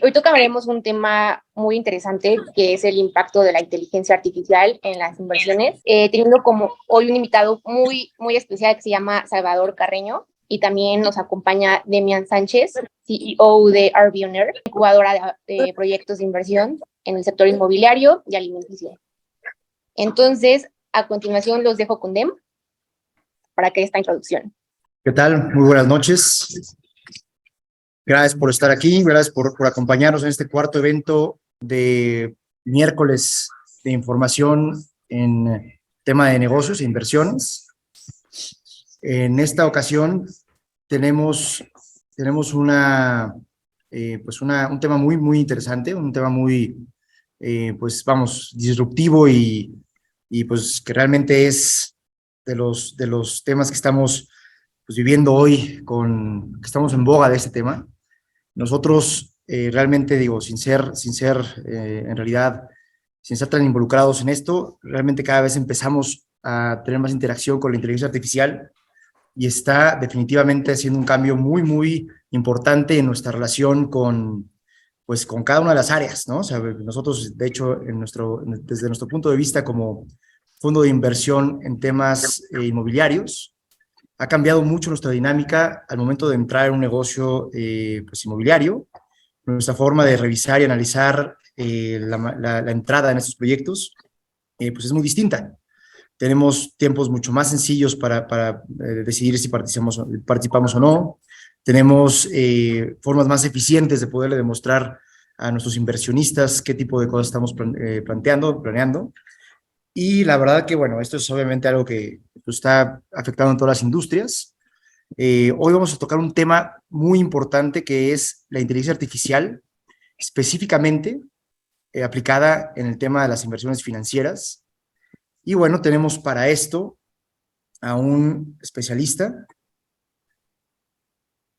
Hoy tocaremos un tema muy interesante que es el impacto de la inteligencia artificial en las inversiones, teniendo como hoy un invitado muy especial que se llama Salvador Carreño, y también nos acompaña Demian Sánchez, CEO de RBONER, incubadora de proyectos de inversión en el sector inmobiliario y alimenticio. Entonces, a continuación los dejo con Dem para que esta introducción. ¿Qué tal? Muy buenas noches. Gracias por estar aquí, gracias por acompañarnos en este cuarto evento de miércoles de información en tema de negocios e inversiones. En esta ocasión tenemos un tema muy interesante, un tema muy, disruptivo y pues que realmente es de los temas que estamos viviendo hoy, que estamos en boga de este tema. Nosotros realmente digo, sin ser en realidad, sin estar tan involucrados en esto, realmente cada vez empezamos a tener más interacción con la inteligencia artificial y está definitivamente haciendo un cambio muy importante en nuestra relación con cada una de las áreas, ¿no? O sea, nosotros, de hecho, desde nuestro punto de vista como fondo de inversión en temas inmobiliarios, ha cambiado mucho nuestra dinámica al momento de entrar en un negocio inmobiliario. Nuestra forma de revisar y analizar la entrada en estos proyectos pues es muy distinta. Tenemos tiempos mucho más sencillos para decidir si participamos o no. Tenemos formas más eficientes de poderle demostrar a nuestros inversionistas qué tipo de cosas estamos planeando. Y la verdad que, bueno, esto es obviamente algo que está afectando en todas las industrias. Hoy vamos a tocar un tema muy importante que es la inteligencia artificial, específicamente aplicada en el tema de las inversiones financieras. Y bueno, tenemos para esto a un especialista.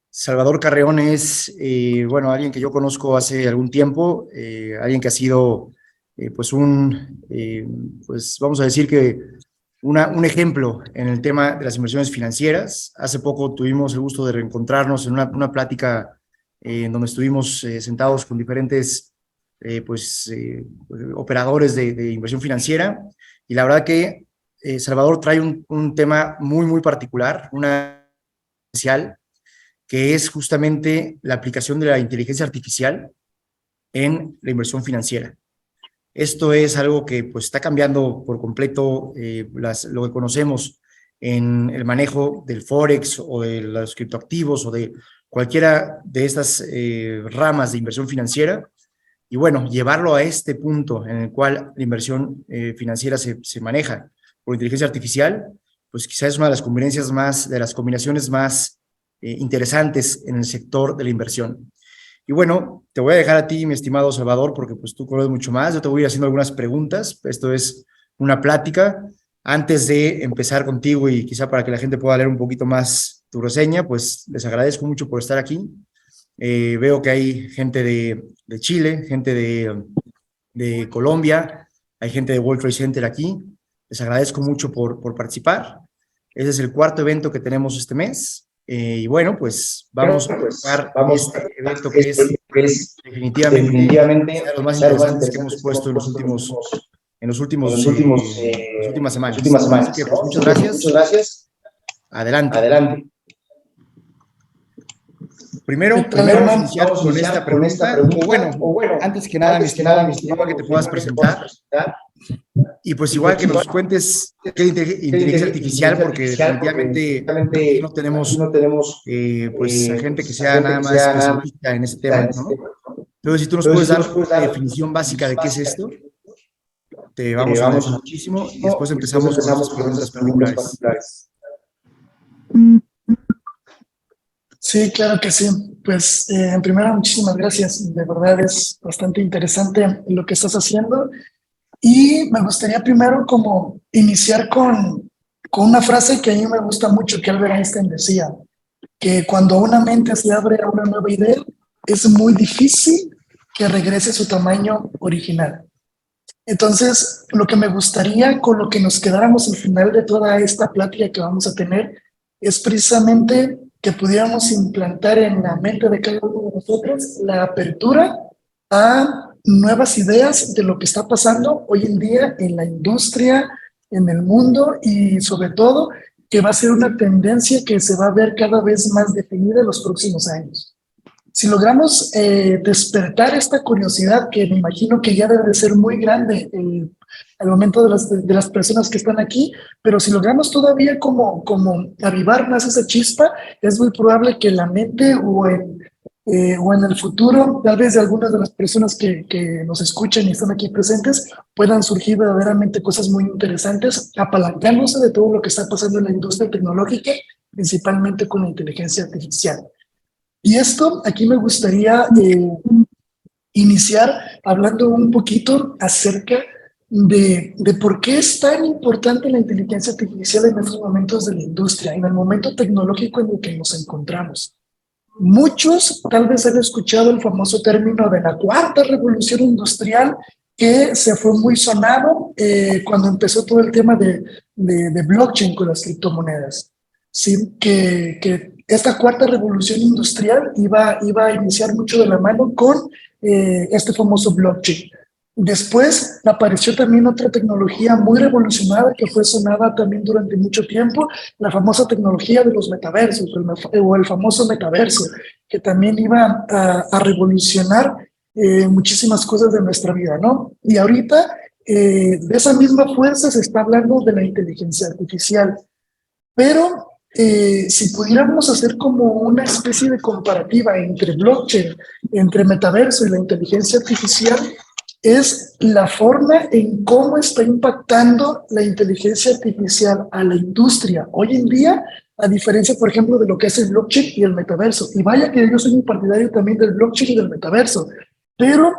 Salvador Carreón es, alguien que yo conozco hace algún tiempo, alguien que ha sido, vamos a decir que un ejemplo en el tema de las inversiones financieras. Hace poco tuvimos el gusto de reencontrarnos en una plática en donde estuvimos sentados con diferentes operadores de inversión financiera, y la verdad que Salvador trae un tema muy particular, una especial, que es justamente la aplicación de la inteligencia artificial en la inversión financiera. Esto es algo que pues está cambiando por completo lo que conocemos en el manejo del Forex o de los criptoactivos o de cualquiera de estas ramas de inversión financiera. Y bueno, llevarlo a este punto en el cual la inversión financiera se maneja por inteligencia artificial, pues quizás es una de las combinaciones más interesantes en el sector de la inversión. Y bueno, te voy a dejar a ti, mi estimado Salvador, porque pues tú conoces mucho más. Yo te voy a ir haciendo algunas preguntas. Esto es una plática. Antes de empezar contigo y quizá para que la gente pueda leer un poquito más tu reseña, pues les agradezco mucho por estar aquí. Veo que hay gente de Chile, gente de Colombia, hay gente de World Trade Center aquí. Les agradezco mucho por participar. Ese es el cuarto evento que tenemos este mes. Y bueno, pues vamos a empezar este evento que es definitivamente de los más interesantes que hemos puesto en las últimas semanas. Así que pues muchas gracias. Adelante. Primero vamos a iniciar con esta pregunta. Antes que nada, mi estimado, que te puedas presentar. Y pues igual que nos cuentes qué inteligencia artificial, porque definitivamente aquí no tenemos a gente que sea nada más especialista en ese tema, ¿no? Entonces, si tú nos puedes dar una definición básica de qué es esto, te vamos a agradecer muchísimo y después empezamos con nuestras preguntas particulares. Sí, claro que sí. Pues en primera, muchísimas gracias. De verdad es bastante interesante lo que estás haciendo. Y me gustaría primero como iniciar con una frase que a mí me gusta mucho, que Albert Einstein decía, que cuando una mente se abre a una nueva idea, es muy difícil que regrese a su tamaño original. Entonces, lo que me gustaría con lo que nos quedáramos al final de toda esta plática que vamos a tener es precisamente que pudiéramos implantar en la mente de cada uno de nosotros la apertura a nuevas ideas de lo que está pasando hoy en día en la industria, en el mundo y sobre todo que va a ser una tendencia que se va a ver cada vez más definida en los próximos años. Si logramos despertar esta curiosidad, que me imagino que ya debe de ser muy grande al momento de las personas que están aquí, pero si logramos todavía como avivar más esa chispa, es muy probable que la mente o en el futuro, tal vez de algunas de las personas que nos escuchan y están aquí presentes, puedan surgir verdaderamente cosas muy interesantes, apalancándose de todo lo que está pasando en la industria tecnológica, principalmente con la inteligencia artificial. Y esto, aquí me gustaría iniciar hablando un poquito acerca de por qué es tan importante la inteligencia artificial en estos momentos de la industria, en el momento tecnológico en el que nos encontramos. Muchos tal vez han escuchado el famoso término de la cuarta revolución industrial, que se fue muy sonado cuando empezó todo el tema de blockchain con las criptomonedas. Sí, que esta cuarta revolución industrial iba a iniciar mucho de la mano con este famoso blockchain. Después apareció también otra tecnología muy revolucionada que fue sonada también durante mucho tiempo, la famosa tecnología de los metaversos o el famoso metaverso, que también iba a revolucionar muchísimas cosas de nuestra vida, ¿no? Y ahorita de esa misma fuerza se está hablando de la inteligencia artificial, pero si pudiéramos hacer como una especie de comparativa entre blockchain, entre metaverso y la inteligencia artificial, es la forma en cómo está impactando la inteligencia artificial a la industria hoy en día, a diferencia, por ejemplo, de lo que es el blockchain y el metaverso. Y vaya que yo soy un partidario también del blockchain y del metaverso, pero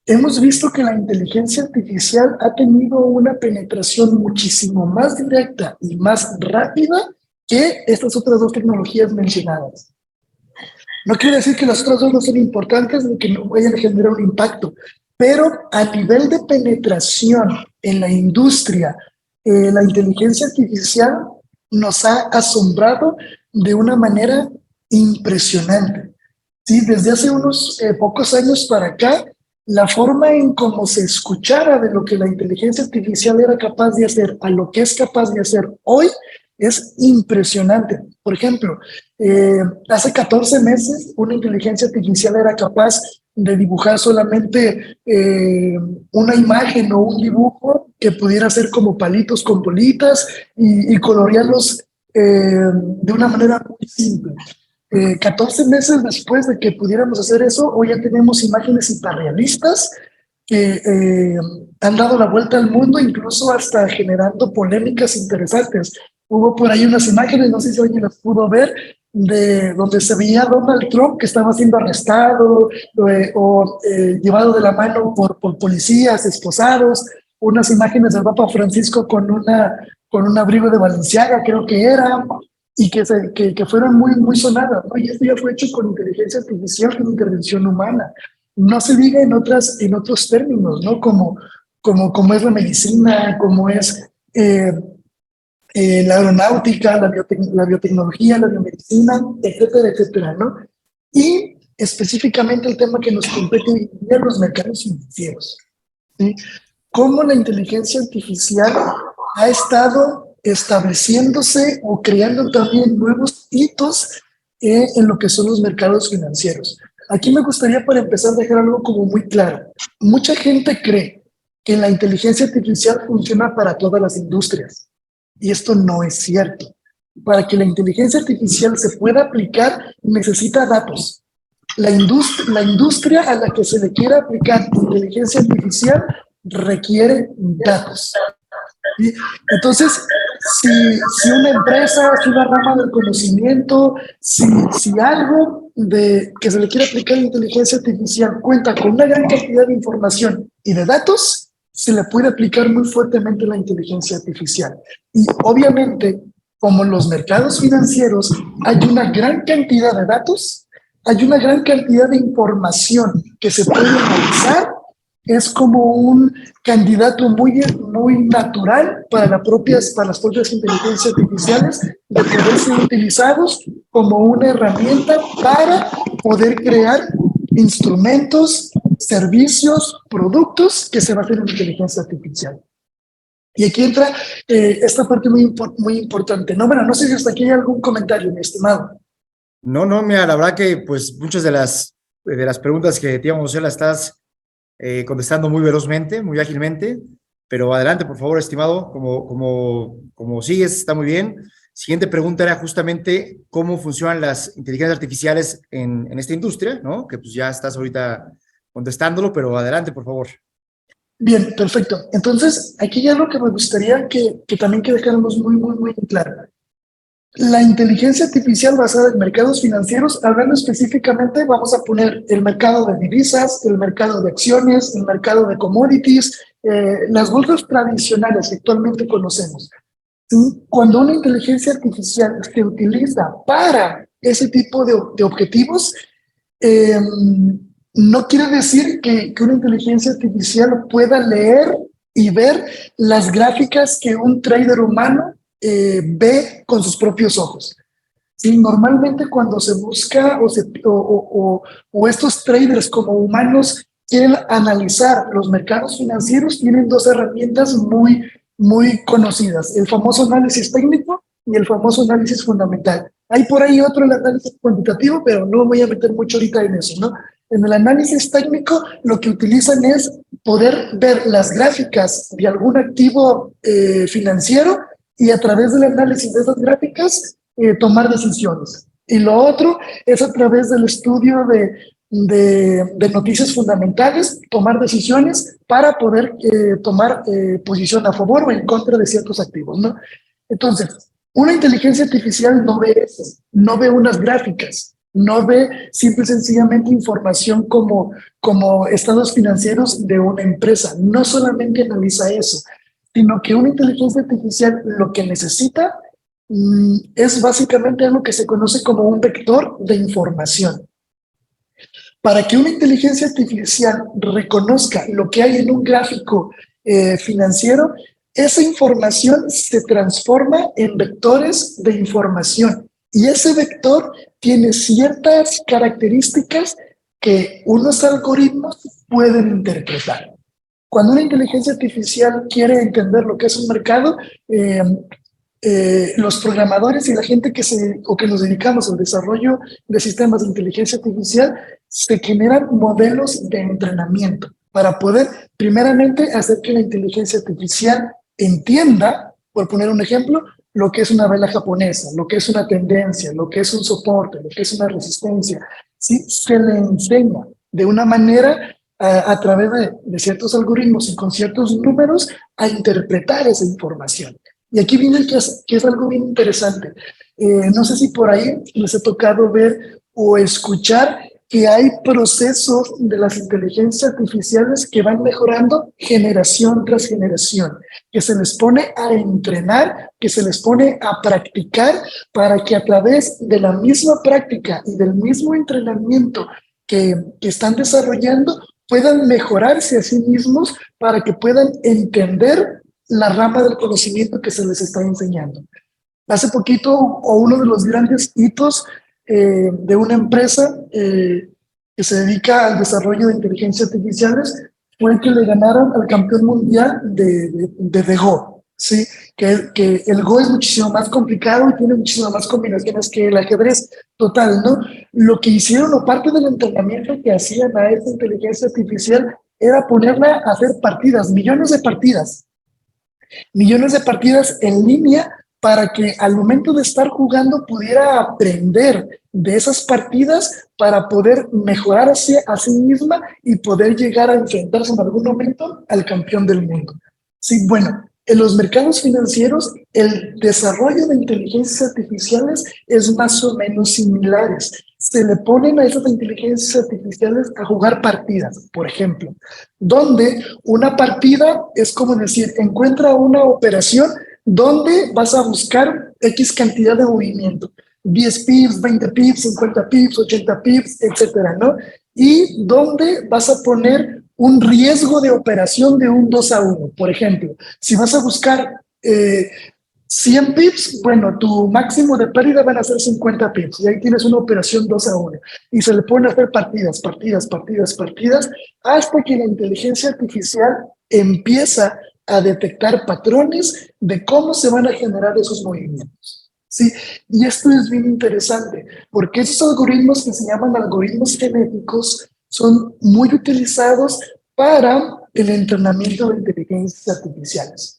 hemos visto que la inteligencia artificial ha tenido una penetración muchísimo más directa y más rápida que estas otras dos tecnologías mencionadas. No quiere decir que las otras dos no son importantes ni que no vayan a generar un impacto, pero a nivel de penetración en la industria, la inteligencia artificial nos ha asombrado de una manera impresionante. Sí, desde hace unos pocos años para acá, la forma en cómo se escuchara de lo que la inteligencia artificial era capaz de hacer a lo que es capaz de hacer hoy es impresionante. Por ejemplo, hace 14 meses una inteligencia artificial era capaz de dibujar solamente una imagen o un dibujo que pudiera ser como palitos con bolitas y colorearlos de una manera muy simple. 14 meses después de que pudiéramos hacer eso, hoy ya tenemos imágenes hiperrealistas que han dado la vuelta al mundo, incluso hasta generando polémicas interesantes. Hubo por ahí unas imágenes, no sé si alguien las pudo ver, de donde se veía a Donald Trump que estaba siendo arrestado o llevado de la mano por policías esposados, unas imágenes del Papa Francisco con un abrigo de Balenciaga, creo que era, y que fueron muy sonadas, ¿no? Y esto ya fue hecho con inteligencia artificial, con intervención humana. No se diga en otros términos, ¿no? Como es la medicina, como es la aeronáutica, la biotecnología, la biomedicina, etcétera, etcétera, ¿no? Y específicamente el tema que nos compete hoy en día, los mercados financieros, ¿sí? Cómo la inteligencia artificial ha estado estableciéndose o creando también nuevos hitos en lo que son los mercados financieros. Aquí me gustaría, para empezar, dejar algo como muy claro. Mucha gente cree que la inteligencia artificial funciona para todas las industrias. Y esto no es cierto. Para que la inteligencia artificial se pueda aplicar, necesita datos. La industria a la que se le quiera aplicar inteligencia artificial requiere datos. ¿Sí? Entonces, si una empresa, si una rama del conocimiento, si algo que se le quiere aplicar inteligencia artificial cuenta con una gran cantidad de información y de datos, se le puede aplicar muy fuertemente la inteligencia artificial. Y obviamente, como en los mercados financieros hay una gran cantidad de datos, hay una gran cantidad de información que se puede analizar, es como un candidato muy natural para las propias inteligencias artificiales de poder ser utilizados como una herramienta para poder crear instrumentos, servicios, productos que se basen en inteligencia artificial. Y aquí entra esta parte muy importante. No, bueno, no sé si hasta aquí hay algún comentario, mi estimado. No, mira, la verdad que pues muchas de las preguntas que te íbamos a hacer las estás contestando muy velozmente, muy ágilmente, pero adelante, por favor, estimado, como sigues, está muy bien. Siguiente pregunta era justamente cómo funcionan las inteligencias artificiales en esta industria, ¿no? Que pues ya estás ahorita contestándolo, pero adelante, por favor. Bien, perfecto. Entonces, aquí ya lo que me gustaría que también que dejáramos muy claro. La inteligencia artificial basada en mercados financieros, hablando específicamente, vamos a poner el mercado de divisas, el mercado de acciones, el mercado de commodities, las bolsas tradicionales que actualmente conocemos. Cuando una inteligencia artificial se utiliza para ese tipo de objetivos, eh, no quiere decir que una inteligencia artificial pueda leer y ver las gráficas que un trader humano ve con sus propios ojos. Sí, normalmente cuando se busca o estos traders como humanos quieren analizar los mercados financieros, tienen dos herramientas muy conocidas, el famoso análisis técnico y el famoso análisis fundamental. Hay por ahí otro, el análisis cuantitativo, pero no me voy a meter mucho ahorita en eso, ¿no? En el análisis técnico lo que utilizan es poder ver las gráficas de algún activo financiero y a través del análisis de esas gráficas tomar decisiones. Y lo otro es a través del estudio de noticias fundamentales, tomar decisiones para poder tomar posición a favor o en contra de ciertos activos, ¿no? Entonces, una inteligencia artificial no ve eso, no ve unas gráficas, no ve simple y sencillamente información como estados financieros de una empresa. No solamente analiza eso, sino que una inteligencia artificial lo que necesita es básicamente algo que se conoce como un vector de información. Para que una inteligencia artificial reconozca lo que hay en un gráfico financiero, esa información se transforma en vectores de información y ese vector tiene ciertas características que unos algoritmos pueden interpretar. Cuando una inteligencia artificial quiere entender lo que es un mercado, los programadores y la gente que nos dedicamos al desarrollo de sistemas de inteligencia artificial, se generan modelos de entrenamiento para poder, primeramente, hacer que la inteligencia artificial entienda, por poner un ejemplo, lo que es una vela japonesa, lo que es una tendencia, lo que es un soporte, lo que es una resistencia. ¿Sí? Se le enseña de una manera a través de ciertos algoritmos y con ciertos números a interpretar esa información. Y aquí viene que es algo bien interesante. No sé si por ahí les he tocado ver o escuchar que hay procesos de las inteligencias artificiales que van mejorando generación tras generación, que se les pone a entrenar, que se les pone a practicar para que a través de la misma práctica y del mismo entrenamiento que están desarrollando puedan mejorarse a sí mismos para que puedan entender la rama del conocimiento que se les está enseñando. Hace poquito, uno de los grandes hitos de una empresa que se dedica al desarrollo de inteligencia artificiales fue que le ganaron al campeón mundial de Go, ¿sí? Que el Go es muchísimo más complicado y tiene muchísimas más combinaciones que el ajedrez total, ¿no? Lo que hicieron, o parte del entrenamiento que hacían a esta inteligencia artificial, era ponerla a hacer partidas, millones de partidas en línea para que al momento de estar jugando pudiera aprender de esas partidas para poder mejorarse a sí misma y poder llegar a enfrentarse en algún momento al campeón del mundo. Sí, bueno, en los mercados financieros el desarrollo de inteligencias artificiales es más o menos similares. Se le ponen a esas inteligencias artificiales a jugar partidas, por ejemplo, donde una partida es como decir, encuentra una operación donde vas a buscar X cantidad de movimiento, 10 pips, 20 pips, 50 pips, 80 pips, etcétera, ¿no? Y donde vas a poner un riesgo de operación de un 2-1, por ejemplo. Si vas a buscar 100 pips, bueno, tu máximo de pérdida van a ser 50 pips y ahí tienes una operación 2-1 y se le pueden hacer partidas, hasta que la inteligencia artificial empieza a detectar patrones de cómo se van a generar esos movimientos. Sí, y esto es bien interesante porque esos algoritmos que se llaman algoritmos genéticos son muy utilizados para el entrenamiento de inteligencias artificiales.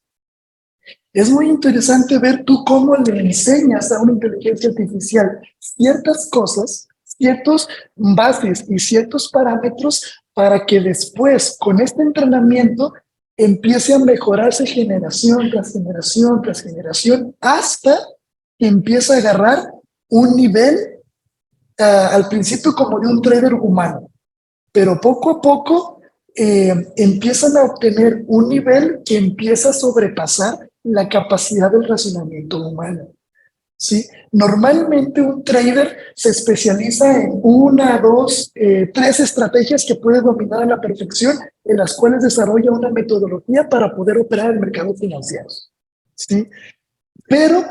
Es muy interesante ver tú cómo le enseñas a una inteligencia artificial ciertas cosas, ciertos bases y ciertos parámetros para que después, con este entrenamiento, empiece a mejorarse generación tras generación tras generación hasta que empieza a agarrar un nivel al principio como de un trader humano, pero poco a poco empiezan a obtener un nivel que empieza a sobrepasar la capacidad del razonamiento humano. ¿Sí? Normalmente un trader se especializa en 1, 2, 3 estrategias que puede dominar a la perfección, en las cuales desarrolla una metodología para poder operar en mercados financieros. ¿Sí? Pero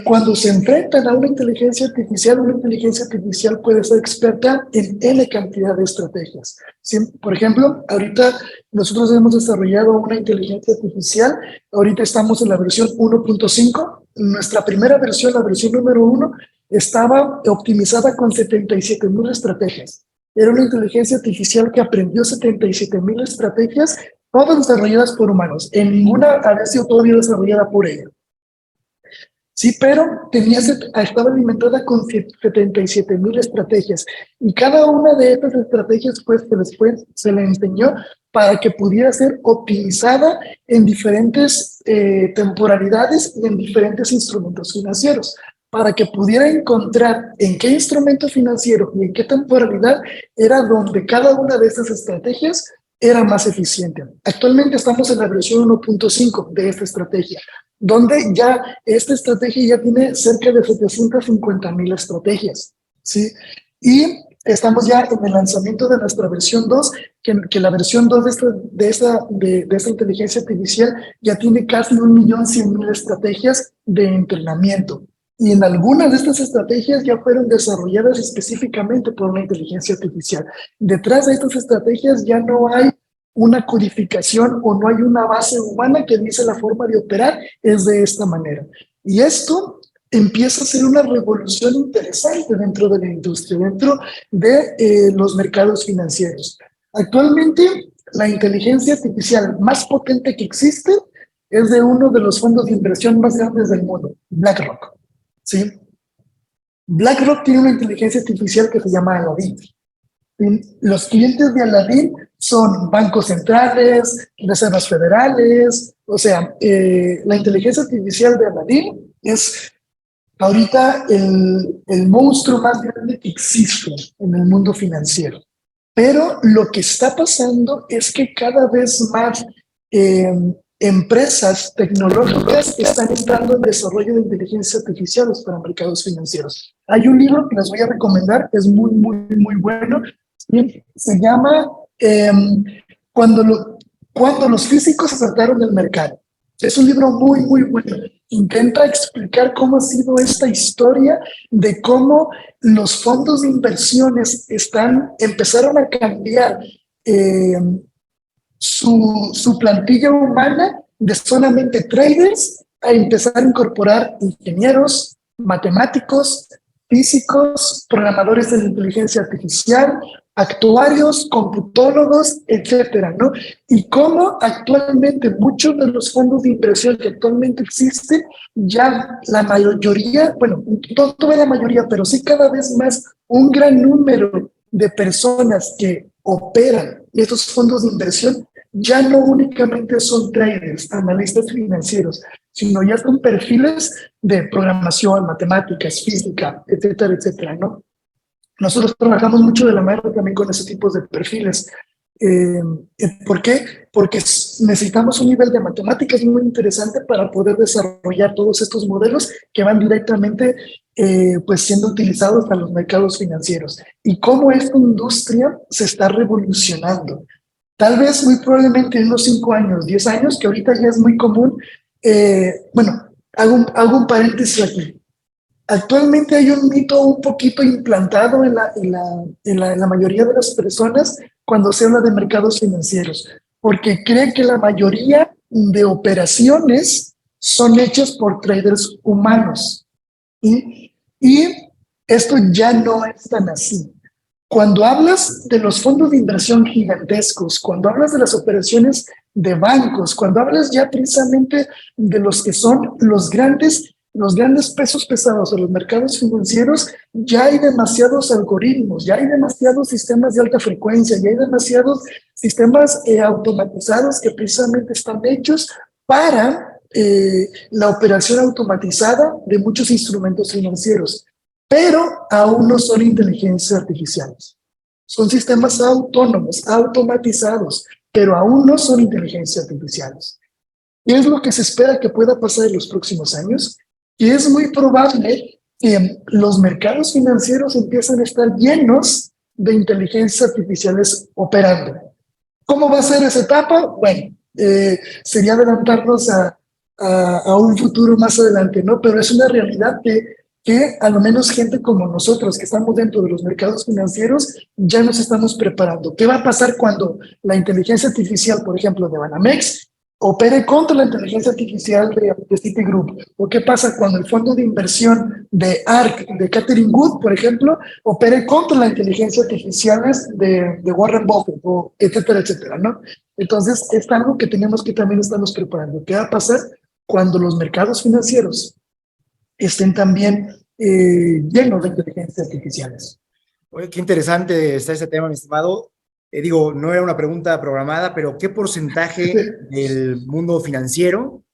cuando se enfrentan a una inteligencia artificial puede ser experta en N cantidad de estrategias. ¿Sí? Por ejemplo, ahorita nosotros hemos desarrollado una inteligencia artificial, ahorita estamos en la versión 1.5, nuestra primera versión, la versión número 1, estaba optimizada con 77,000 estrategias. Era una inteligencia artificial que aprendió 77,000 estrategias, todas desarrolladas por humanos. En ninguna había sido todavía desarrollada por ella. Sí, pero estaba alimentada con 77,000 estrategias y cada una de estas estrategias pues después se le enseñó para que pudiera ser optimizada en diferentes temporalidades y en diferentes instrumentos financieros, para que pudiera encontrar en qué instrumento financiero y en qué temporalidad era donde cada una de estas estrategias era más eficiente. Actualmente estamos en la versión 1.5 de esta estrategia, donde ya esta estrategia ya tiene cerca de 750,000 estrategias, ¿sí? Y estamos ya en el lanzamiento de nuestra versión 2, que la versión 2 de esta inteligencia artificial ya tiene casi 1.100.000 estrategias de entrenamiento. Y en algunas de estas estrategias ya fueron desarrolladas específicamente por una inteligencia artificial. Detrás de estas estrategias ya no hay una codificación o no hay una base humana que dice la forma de operar es de esta manera. Y esto empieza a ser una revolución interesante dentro de la industria, dentro de los mercados financieros. Actualmente, la inteligencia artificial más potente que existe es de uno de los fondos de inversión más grandes del mundo, BlackRock. ¿Sí? BlackRock tiene una inteligencia artificial que se llama Aladdin. Los clientes de Aladdin son bancos centrales, reservas federales, o sea, la inteligencia artificial de Aladdin es ahorita el monstruo más grande que existe en el mundo financiero. Pero lo que está pasando es que cada vez más empresas tecnológicas están entrando en desarrollo de inteligencias artificiales para mercados financieros. Hay un libro que les voy a recomendar, es muy, muy, muy bueno. Se llama cuando los físicos asaltaron el mercado. Es un libro muy, muy bueno. Intenta explicar cómo ha sido esta historia de cómo los fondos de inversiones empezaron a cambiar su plantilla humana de solamente traders a empezar a incorporar ingenieros, matemáticos, físicos, programadores de inteligencia artificial, actuarios, computólogos, etcétera, ¿no? Y cómo actualmente muchos de los fondos de inversión que actualmente existen, ya la mayoría, bueno, no toda la mayoría, pero sí cada vez más un gran número de personas que operan estos fondos de inversión ya no únicamente son traders, analistas financieros, sino ya son perfiles de programación, matemáticas, física, etcétera, etcétera, ¿no? Nosotros trabajamos mucho de la mano también con ese tipo de perfiles. ¿Por qué? Porque necesitamos un nivel de matemáticas muy interesante para poder desarrollar todos estos modelos que van directamente pues siendo utilizados para los mercados financieros. Y cómo esta industria se está revolucionando. Tal vez muy probablemente en unos 5 años, 10 años, que ahorita ya es muy común, bueno, hago un paréntesis aquí. Actualmente hay un mito un poquito implantado en la mayoría de las personas cuando se habla de mercados financieros, porque creen que la mayoría de operaciones son hechas por traders humanos. Y esto ya no es tan así. Cuando hablas de los fondos de inversión gigantescos, cuando hablas de las operaciones de bancos, cuando hablas ya precisamente de los que son los grandes pesos pesados de los mercados financieros, ya hay demasiados algoritmos, ya hay demasiados sistemas de alta frecuencia, ya hay demasiados sistemas automatizados que precisamente están hechos para la operación automatizada de muchos instrumentos financieros, pero aún no son inteligencias artificiales. Son sistemas autónomos, automatizados, pero aún no son inteligencias artificiales. ¿Qué es lo que se espera que pueda pasar en los próximos años? Y es muy probable que los mercados financieros empiecen a estar llenos de inteligencias artificiales operando. ¿Cómo va a ser esa etapa? Bueno, sería adelantarnos a un futuro más adelante, ¿no? Pero es una realidad que a lo menos gente como nosotros que estamos dentro de los mercados financieros ya nos estamos preparando. ¿Qué va a pasar cuando la inteligencia artificial, por ejemplo, de Banamex, opere contra la inteligencia artificial de Citigroup? ¿O qué pasa cuando el fondo de inversión de ARK, de Catherine Wood, por ejemplo, opere contra la inteligencia artificial de Warren Buffett, o etcétera, etcétera, ¿no? Entonces, es algo que tenemos que también estarnos preparando. ¿Qué va a pasar cuando los mercados financieros estén también llenos de inteligencias artificiales? Oye, qué interesante está este tema, mi estimado. Digo, no era una pregunta programada, pero ¿qué porcentaje del mundo financiero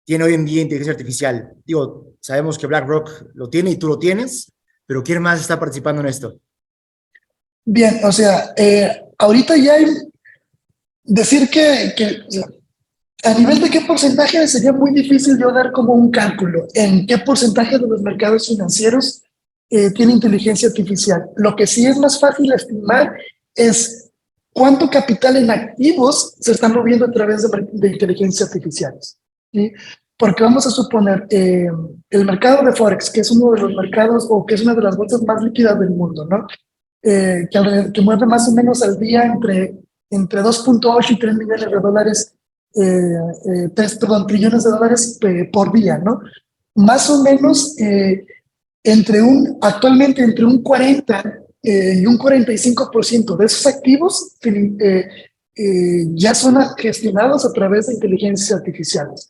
tiene hoy en día inteligencia artificial? Digo, sabemos que BlackRock lo tiene y tú lo tienes, pero ¿quién más está participando en esto? Bien, o sea, ahorita ya hay decir o sea, a nivel de qué porcentaje sería muy difícil yo dar como un cálculo en qué porcentaje de los mercados financieros tiene inteligencia artificial. Lo que sí es más fácil estimar es cuánto capital en activos se están moviendo a través de inteligencias artificiales, ¿sí? Porque vamos a suponer el mercado de Forex, que es uno de los mercados o que es una de las bolsas más líquidas del mundo, ¿no? Que mueve más o menos al día entre 2.8 y 3 millones de dólares, 3 trillones de dólares por día, ¿no? Más o menos actualmente entre un 40 y un 45% de esos activos ya son gestionados a través de inteligencias artificiales.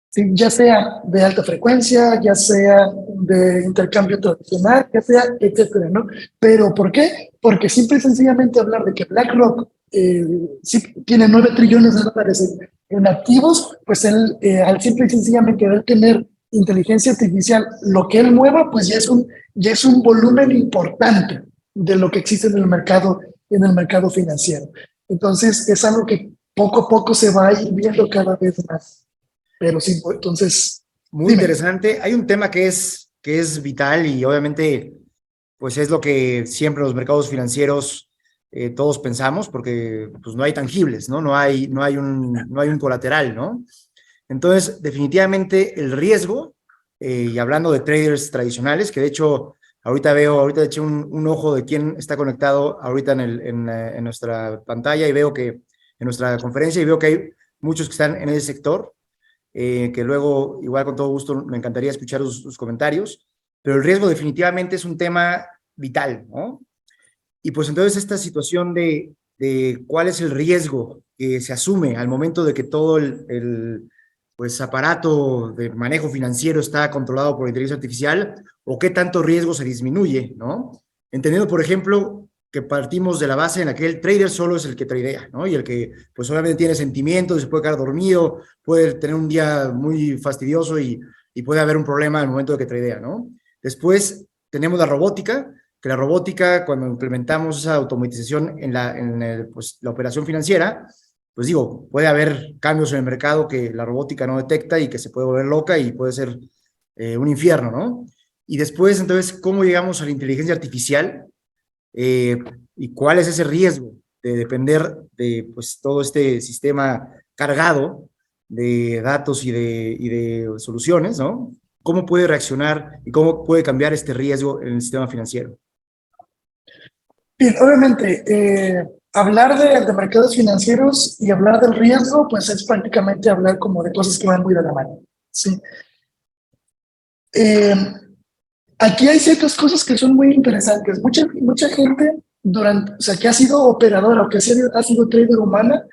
¿Sí? Ya sea de alta frecuencia, ya sea de intercambio tradicional, ya sea, etcétera, ¿no? ¿Pero por qué? Porque simple y sencillamente hablar de que BlackRock sí tiene 9 trillones de dólares en activos, pues él, al simple y sencillamente él tener inteligencia artificial, lo que él mueva, pues ya es un volumen importante de lo que existe en el mercado financiero. Entonces, es algo que poco a poco se va a ir viendo cada vez más. Pero sí, entonces, muy dime. interesante. Hay un tema que es vital y obviamente pues es lo que siempre los mercados financieros todos pensamos, porque pues no hay tangibles, ¿no? No hay un colateral, ¿no? Entonces, definitivamente el riesgo, y hablando de traders tradicionales, que de hecho ahorita eché un ojo de quién está conectado ahorita en nuestra pantalla y veo que, en nuestra conferencia, y veo que hay muchos que están en ese sector, que luego, igual con todo gusto, me encantaría escuchar sus comentarios, pero el riesgo definitivamente es un tema vital, ¿no? Y pues entonces esta situación de cuál es el riesgo que se asume al momento de que todo pues, aparato de manejo financiero está controlado por inteligencia artificial, o qué tanto riesgo se disminuye, ¿no? Entendiendo, por ejemplo, que partimos de la base en la que el trader solo es el que tradea, ¿no? Y el que, pues obviamente tiene sentimientos, se puede quedar dormido, puede tener un día muy fastidioso y puede haber un problema al momento de que tradea, ¿no? Después tenemos la robótica, que la robótica, cuando implementamos esa automatización pues, la operación financiera, pues digo, puede haber cambios en el mercado que la robótica no detecta y que se puede volver loca y puede ser un infierno, ¿no? Y después, entonces, ¿cómo llegamos a la inteligencia artificial? Eh, ¿Y cuál es ese riesgo de depender de pues, todo este sistema cargado de datos y de soluciones, ¿no? ¿Cómo puede reaccionar y cómo puede cambiar este riesgo en el sistema financiero? Bien, obviamente, hablar de mercados financieros y hablar del riesgo, pues es prácticamente hablar como de cosas que van muy de la mano, ¿sí? Eh, Aquí hay ciertas cosas que son muy interesantes. Mucha gente o sea, que ha sido operadora o que ha sido trader humana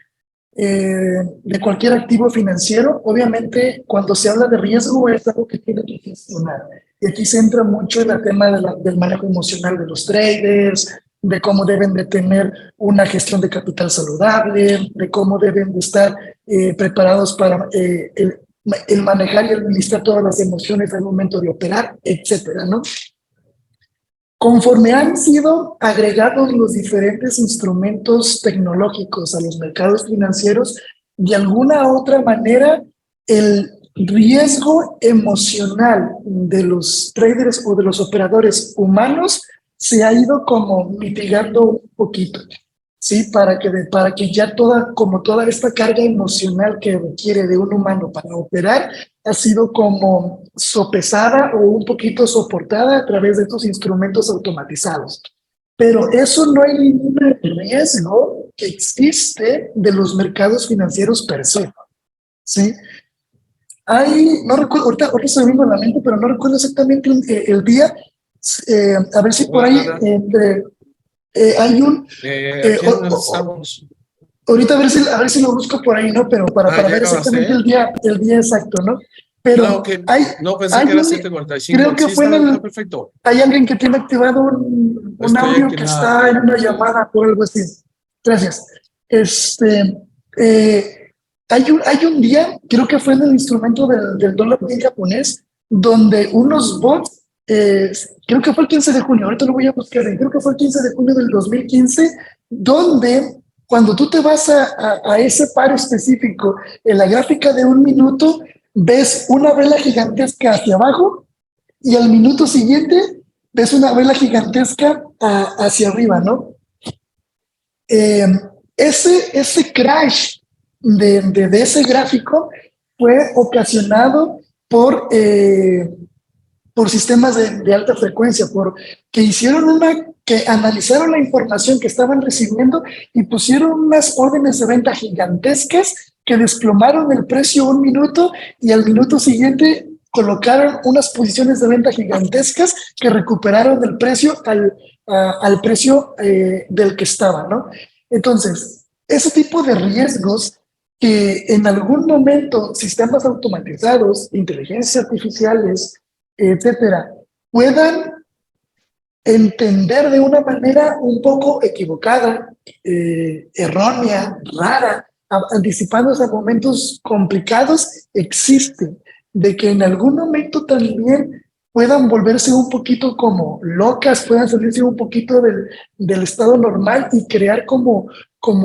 de cualquier activo financiero, obviamente cuando se habla de riesgo es algo que tiene que gestionar. Y aquí se entra mucho en el tema del manejo emocional de los traders, de cómo deben de tener una gestión de capital saludable, de cómo deben de estar preparados para el manejar y administrar todas las emociones al momento de operar, etcétera, ¿no? Conforme han sido agregados los diferentes instrumentos tecnológicos a los mercados financieros, de alguna u otra manera, el riesgo emocional de los traders o de los operadores humanos se ha ido como mitigando un poquito, ¿sí? Para que ya toda esta carga emocional que requiere de un humano para operar ha sido como sopesada o un poquito soportada a través de estos instrumentos automatizados. Pero eso no hay ningún riesgo que existe de los mercados financieros per se, ¿sí? No recuerdo, ahorita se me vino a la mente, pero no recuerdo exactamente el día. A ver si por ahí hay un... Aquí en estamos. Ahorita a ver si lo busco por ahí, ¿no? Pero para ver exactamente el día exacto, ¿no? Pero no, pensé que era 7:45. Creo que sí, fue está perfecto. Hay alguien que tiene activado un audio que está en una llamada por algo así. Gracias. Hay un día, creo que fue en el instrumento del dólar bien japonés, donde unos bots, creo que fue el 15 de junio, ahorita lo voy a buscar, creo que fue el 15 de junio del 2015, donde cuando tú te vas a ese par específico, en la gráfica de un minuto, ves una vela gigantesca hacia abajo y al minuto siguiente ves una vela gigantesca hacia arriba, ¿no? Ese crash de ese gráfico fue ocasionado por sistemas de alta frecuencia, que analizaron la información que estaban recibiendo y pusieron unas órdenes de venta gigantescas que desplomaron el precio un minuto y al minuto siguiente colocaron unas posiciones de venta gigantescas que recuperaron el precio al precio del que estaba, ¿no? Entonces, ese tipo de riesgos que en algún momento sistemas automatizados, inteligencias artificiales, etcétera, puedan entender de una manera un poco equivocada, errónea, rara, anticipándose a momentos complicados, existe, de que en algún momento también puedan volverse un poquito como locas, puedan salirse un poquito del estado normal y crear como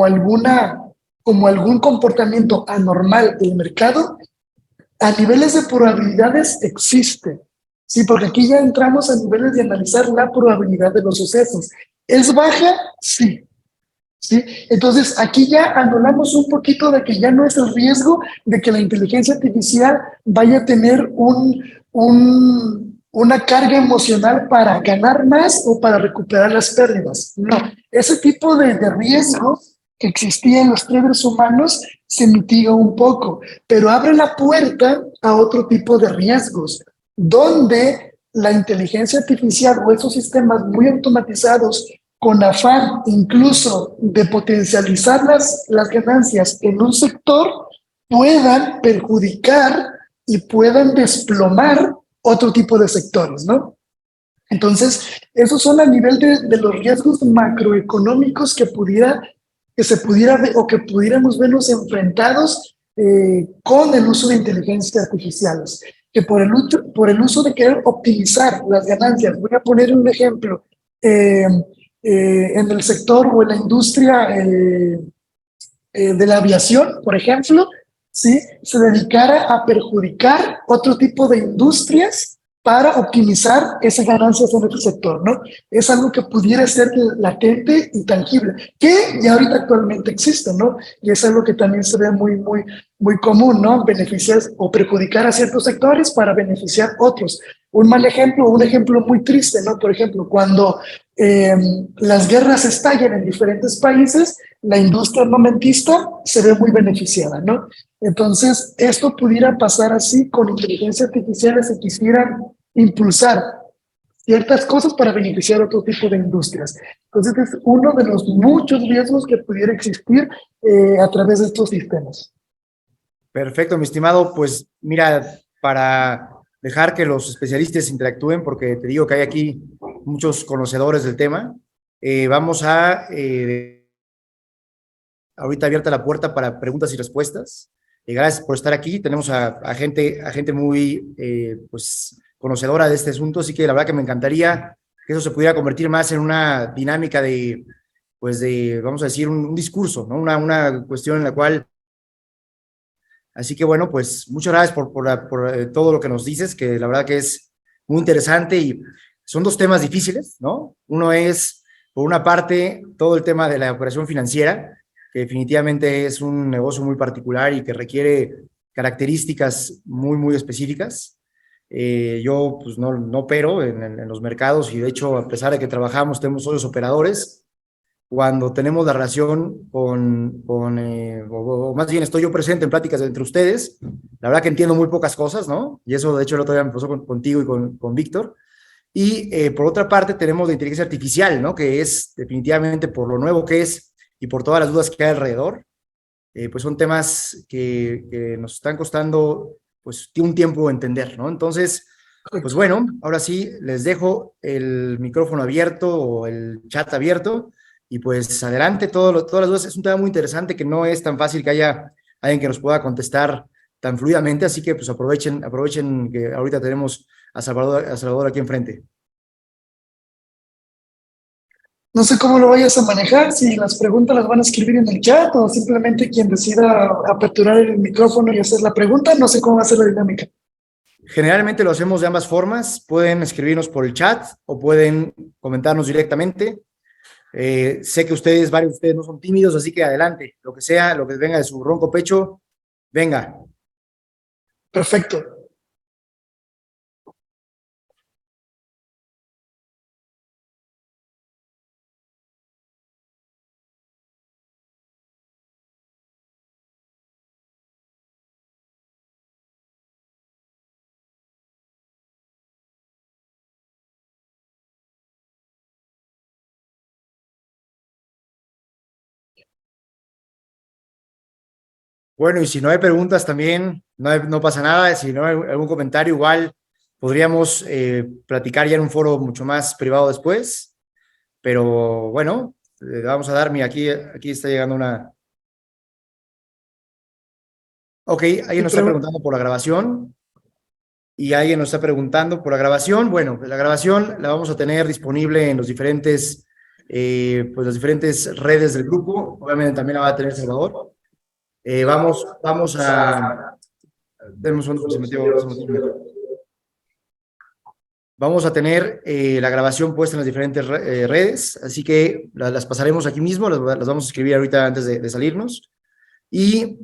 algún comportamiento anormal del mercado. A niveles de probabilidades existe. Sí, porque aquí ya entramos a niveles de analizar la probabilidad de los sucesos. ¿Es baja? Sí. ¿Sí? Entonces, aquí ya anulamos un poquito de que ya no es el riesgo de que la inteligencia artificial vaya a tener una carga emocional para ganar más o para recuperar las pérdidas. No, ese tipo de riesgos que existía en los traders humanos se mitiga un poco, pero abre la puerta a otro tipo de riesgos, donde la inteligencia artificial o esos sistemas muy automatizados con afán incluso de potencializar las ganancias en un sector puedan perjudicar y puedan desplomar otro tipo de sectores, ¿no? Entonces, esos son a nivel de los riesgos macroeconómicos que pudiéramos vernos enfrentados con el uso de inteligencias artificiales, que por el uso de querer optimizar las ganancias, voy a poner un ejemplo, en el sector o en la industria de la aviación, por ejemplo, ¿sí? Se dedicara a perjudicar otro tipo de industrias para optimizar esas ganancias en este sector, ¿no? Es algo que pudiera ser latente y tangible, que ya ahorita actualmente existe, ¿no? Y es algo que también se ve muy común, ¿no? Beneficiar o perjudicar a ciertos sectores para beneficiar otros. Un mal ejemplo, un ejemplo muy triste, ¿no? Por ejemplo, cuando las guerras estallan en diferentes países, la industria armamentista se ve muy beneficiada, ¿no? Entonces, esto pudiera pasar así con inteligencia artificial si quisieran impulsar ciertas cosas para beneficiar otro tipo de industrias. Entonces, es uno de los muchos riesgos que pudiera existir a través de estos sistemas. Perfecto, mi estimado. Pues mira, para dejar que los especialistas interactúen, porque te digo que hay aquí muchos conocedores del tema, vamos a ahorita abierta la puerta para preguntas y respuestas. Gracias por estar aquí. Tenemos a gente muy pues, conocedora de este asunto, así que la verdad que me encantaría que eso se pudiera convertir más en una dinámica de, pues de, vamos a decir, un discurso, ¿no? Una cuestión en la cual. Así que bueno, pues muchas gracias por todo lo que nos dices, que la verdad que es muy interesante y son dos temas difíciles, ¿no? Uno es, por una parte, todo el tema de la operación financiera, que definitivamente es un negocio muy particular y que requiere características muy específicas. Yo pues no opero en los mercados y de hecho, a pesar de que trabajamos, tenemos socios operadores, cuando tenemos la relación o más bien estoy yo presente en pláticas entre ustedes, la verdad que entiendo muy pocas cosas, ¿no? Y eso de hecho el otro día me pasó contigo y con Víctor. Y por otra parte tenemos la inteligencia artificial, ¿no? Que es definitivamente por lo nuevo que es y por todas las dudas que hay alrededor, pues son temas que nos están costando pues un tiempo entender, ¿no? Entonces, pues bueno, ahora sí les dejo el micrófono abierto o el chat abierto y pues adelante, todas las dudas. Es un tema muy interesante que no es tan fácil que haya alguien que nos pueda contestar tan fluidamente, así que pues aprovechen que ahorita tenemos a Salvador aquí enfrente. No sé cómo lo vayas a manejar, si las preguntas las van a escribir en el chat o simplemente quien decida aperturar el micrófono y hacer la pregunta, no sé cómo va a ser la dinámica. Generalmente lo hacemos de ambas formas, pueden escribirnos por el chat o pueden comentarnos directamente. Sé que varios de ustedes no son tímidos, así que adelante, lo que sea, lo que venga de su ronco pecho, venga. Perfecto. Bueno, y si no hay preguntas también, no pasa nada. Si no hay algún comentario, igual podríamos platicar ya en un foro mucho más privado después. Pero bueno, vamos a dar, mira, aquí está llegando una. Ok, alguien nos está preguntando por la grabación. Y alguien nos está preguntando por la grabación. Bueno, pues la grabación la vamos a tener disponible en las diferentes redes del grupo. Obviamente también la va a tener Salvador. Vamos a. Demos un segundo, se metió. Vamos a tener la grabación puesta en las diferentes redes, así que las pasaremos aquí mismo, las vamos a escribir ahorita antes de salirnos. Y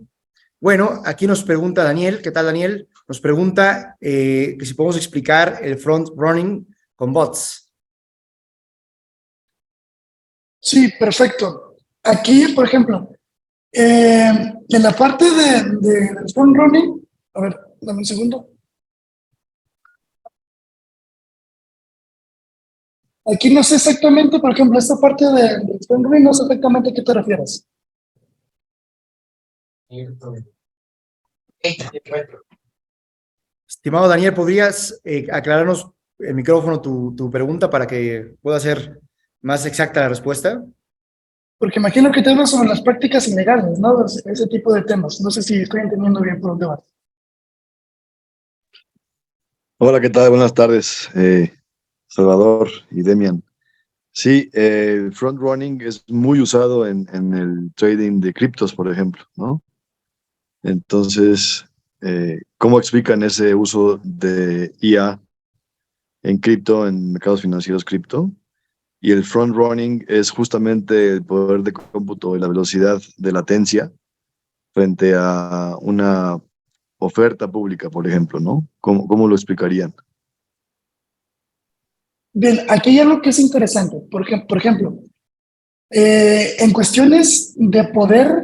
bueno, aquí nos pregunta Daniel, ¿qué tal Daniel? Nos pregunta que si podemos explicar el front running con bots. Sí, perfecto. Aquí, por ejemplo, en la parte del front running, a ver, dame un segundo. Aquí no sé exactamente, por ejemplo, esta parte del front running, no sé exactamente a qué te refieres. Estimado Daniel, ¿podrías aclararnos el micrófono tu pregunta para que pueda ser más exacta la respuesta? Porque imagino que te hablas sobre las prácticas ilegales, ¿no? Ese tipo de temas. No sé si estoy entendiendo bien por dónde vas. Hola, ¿qué tal? Buenas tardes, Salvador y Demian. Sí, el front running es muy usado en el trading de criptos, por ejemplo, ¿no? Entonces, ¿cómo explican ese uso de IA en cripto, en mercados financieros cripto. Y el front running es justamente el poder de cómputo y la velocidad de latencia frente a una oferta pública, por ejemplo, ¿no? ¿Cómo lo explicarían? Bien, aquí hay algo que es interesante. Por ejemplo, en cuestiones de poder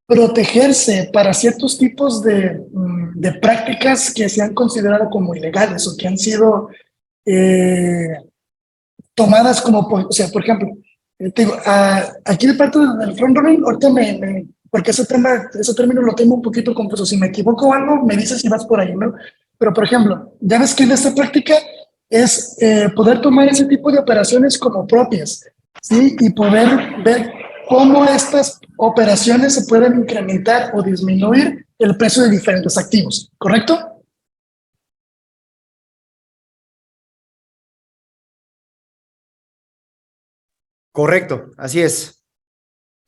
protegerse para ciertos tipos de prácticas que se han considerado como ilegales o que han sido tomadas como, o sea, por ejemplo, te digo, aquí de parte del frontrunning, ahorita porque ese término lo tengo un poquito confuso. Si me equivoco o algo, me dices si vas por ahí, ¿no? Pero, por ejemplo, ya ves que en esta práctica es poder tomar ese tipo de operaciones como propias, ¿sí? Y poder ver cómo estas operaciones se pueden incrementar o disminuir el precio de diferentes activos, ¿correcto? Correcto, así es.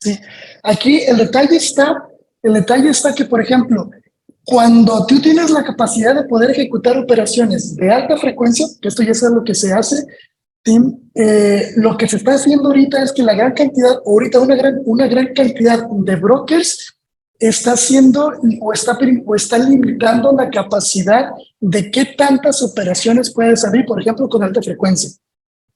Sí, aquí el detalle está que, por ejemplo, cuando tú tienes la capacidad de poder ejecutar operaciones de alta frecuencia, que esto ya es lo que se hace, ¿sí? Lo que se está haciendo ahorita es que la gran cantidad, ahorita una gran cantidad de brokers está haciendo o está limitando la capacidad de qué tantas operaciones puedes abrir, por ejemplo, con alta frecuencia.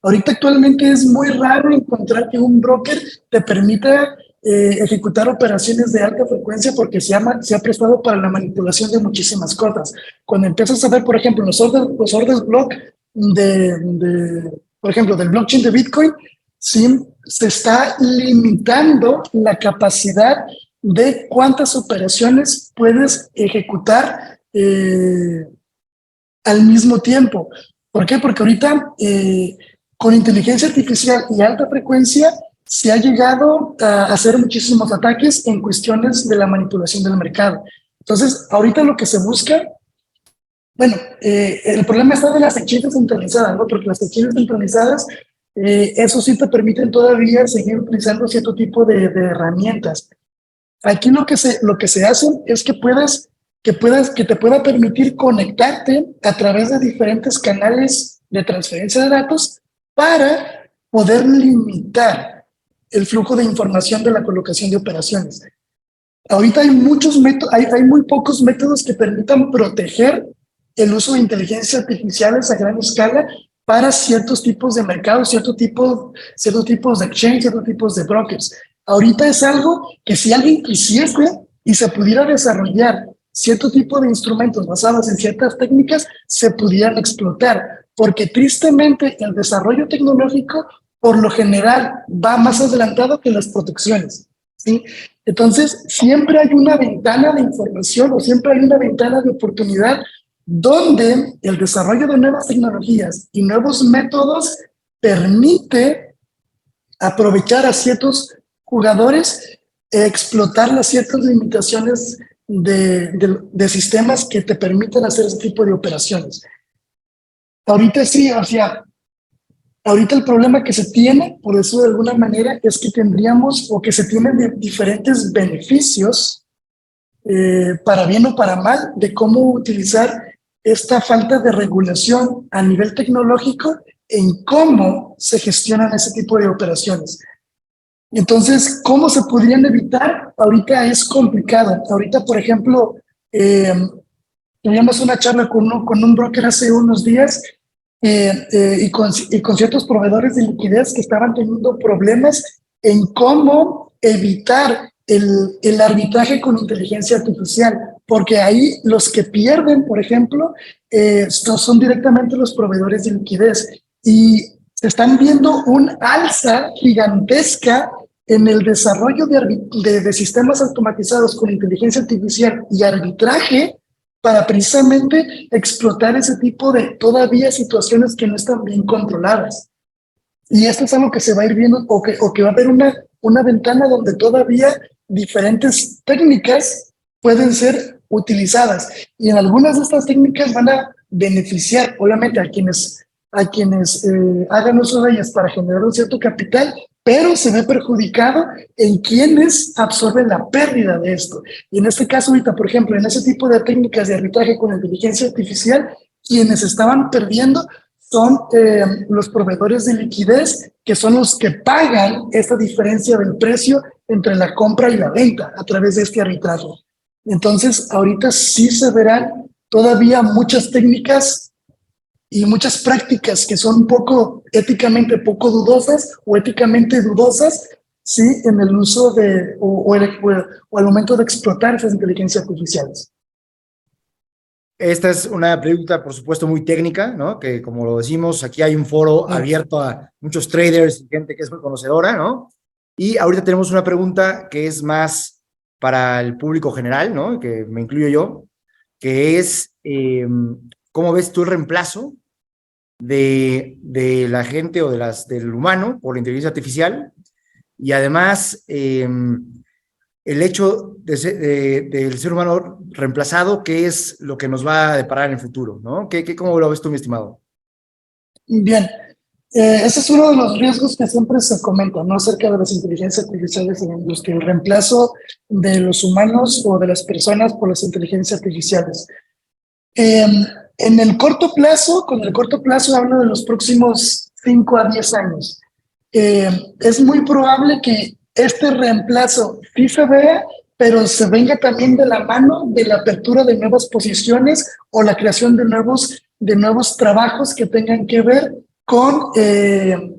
Ahorita actualmente es muy raro encontrar que un broker te permita ejecutar operaciones de alta frecuencia porque se ha prestado para la manipulación de muchísimas cosas. Cuando empiezas a ver, por ejemplo, los orders block por ejemplo, del blockchain de Bitcoin, sí, se está limitando la capacidad de cuántas operaciones puedes ejecutar al mismo tiempo. ¿Por qué? Porque ahorita con inteligencia artificial y alta frecuencia se ha llegado a hacer muchísimos ataques en cuestiones de la manipulación del mercado. Entonces, ahorita lo que se busca, bueno, el problema está de las exchanges centralizadas, ¿no? Porque las exchanges centralizadas, eso sí te permiten todavía seguir utilizando cierto tipo de herramientas. Aquí lo que se hace es que te pueda permitir conectarte a través de diferentes canales de transferencia de datos para poder limitar el flujo de información de la colocación de operaciones. Ahorita hay muchos métodos, hay muy pocos métodos que permitan proteger el uso de inteligencias artificiales a gran escala para ciertos tipos de mercados, ciertos tipos de exchange, ciertos tipos de brokers. Ahorita es algo que si alguien quisiese y se pudiera desarrollar cierto tipo de instrumentos basados en ciertas técnicas, se pudieran explotar, porque tristemente el desarrollo tecnológico por lo general va más adelantado que las protecciones, ¿sí? Entonces, siempre hay una ventana de información o siempre hay una ventana de oportunidad donde el desarrollo de nuevas tecnologías y nuevos métodos permite aprovechar a ciertos jugadores, explotar las ciertas limitaciones de sistemas que te permiten hacer ese tipo de operaciones. Ahorita sí, o sea, ahorita el problema que se tiene, por decirlo de alguna manera, es que tendríamos o que se tienen diferentes beneficios, para bien o para mal, de cómo utilizar esta falta de regulación a nivel tecnológico en cómo se gestionan ese tipo de operaciones. Entonces, ¿cómo se podrían evitar? Ahorita es complicado. Ahorita, por ejemplo, teníamos una charla con un broker hace unos días y con ciertos proveedores de liquidez que estaban teniendo problemas en cómo evitar el arbitraje con inteligencia artificial, porque ahí los que pierden, por ejemplo, son directamente los proveedores de liquidez y se están viendo un alza gigantesca en el desarrollo de sistemas automatizados con inteligencia artificial y arbitraje para precisamente explotar ese tipo de todavía situaciones que no están bien controladas. Y esto es algo que se va a ir viendo o que va a haber una ventana donde todavía diferentes técnicas pueden ser utilizadas. Y en algunas de estas técnicas van a beneficiar, obviamente, a quienes hagan uso de ellas para generar un cierto capital, pero se ve perjudicado en quienes absorben la pérdida de esto. Y en este caso, ahorita, por ejemplo, en ese tipo de técnicas de arbitraje con inteligencia artificial, quienes estaban perdiendo son los proveedores de liquidez, que son los que pagan esta diferencia del precio entre la compra y la venta a través de este arbitraje. Entonces, ahorita sí se verán todavía muchas técnicas y muchas prácticas que son éticamente poco dudosas o éticamente dudosas, sí, en el uso o al momento de explotar esas inteligencias artificiales. Esta es una pregunta, por supuesto, muy técnica, ¿no? Que como lo decimos, aquí hay un foro abierto a muchos traders y gente que es muy conocedora, ¿no? Y ahorita tenemos una pregunta que es más para el público general, ¿no? Que me incluyo yo, que es, ¿cómo ves tú el reemplazo de la gente o del humano por la inteligencia artificial? Y además, el hecho del ser humano reemplazado, ¿qué es lo que nos va a deparar en el futuro? ¿No? ¿Cómo lo ves tú, mi estimado? Bien, ese es uno de los riesgos que siempre se comenta, ¿no? Acerca de las inteligencias artificiales en la industria, el reemplazo de los humanos o de las personas por las inteligencias artificiales. En el corto plazo, con el corto plazo hablo de los próximos 5 a 10 años, es muy probable que este reemplazo sí se vea, pero se venga también de la mano de la apertura de nuevas posiciones o la creación de nuevos trabajos que tengan que ver con, que